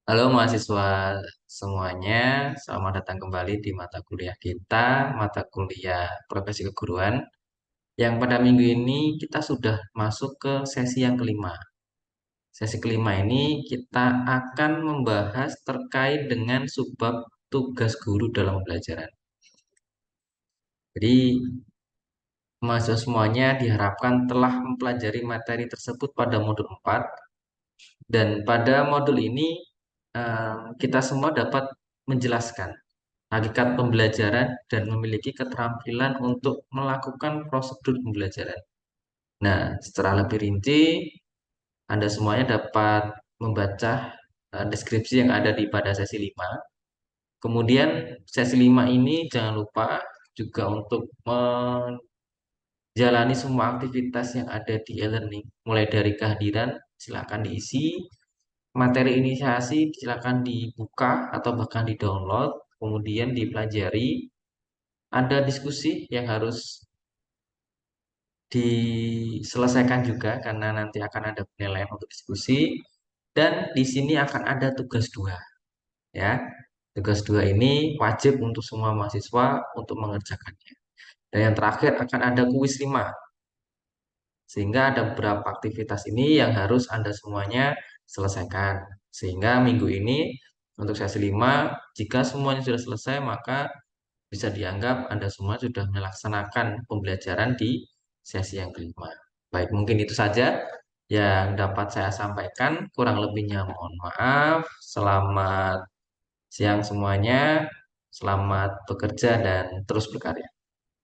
Halo mahasiswa semuanya, selamat datang kembali di mata kuliah kita, mata kuliah profesi keguruan. Yang pada minggu ini kita sudah masuk ke sesi yang kelima. Sesi kelima ini kita akan membahas terkait dengan subbab tugas guru dalam pembelajaran. Jadi mahasiswa semuanya diharapkan telah mempelajari materi tersebut pada modul 4 dan pada modul ini kita semua dapat menjelaskan hakikat pembelajaran dan memiliki keterampilan untuk melakukan prosedur pembelajaran. Nah, secara lebih rinci, Anda semuanya dapat membaca deskripsi yang ada di pada sesi 5. Kemudian sesi 5 ini jangan lupa juga untuk menjalani semua aktivitas yang ada di e-learning. Mulai dari kehadiran, silakan diisi. Materi inisiasi silakan dibuka atau bahkan di-download, kemudian dipelajari. Ada diskusi yang harus diselesaikan juga karena nanti akan ada penilaian untuk diskusi dan di sini akan ada tugas dua ya. Tugas dua ini wajib untuk semua mahasiswa untuk mengerjakannya. Dan yang terakhir akan ada kuis 5. Sehingga ada beberapa aktivitas ini yang harus Anda semuanya selesaikan. Sehingga minggu ini untuk sesi 5 jika semuanya sudah selesai maka bisa dianggap Anda semua sudah melaksanakan pembelajaran di sesi yang kelima. Baik, mungkin itu saja yang dapat saya sampaikan. Kurang lebihnya mohon maaf. Selamat siang semuanya. Selamat bekerja dan terus berkarya.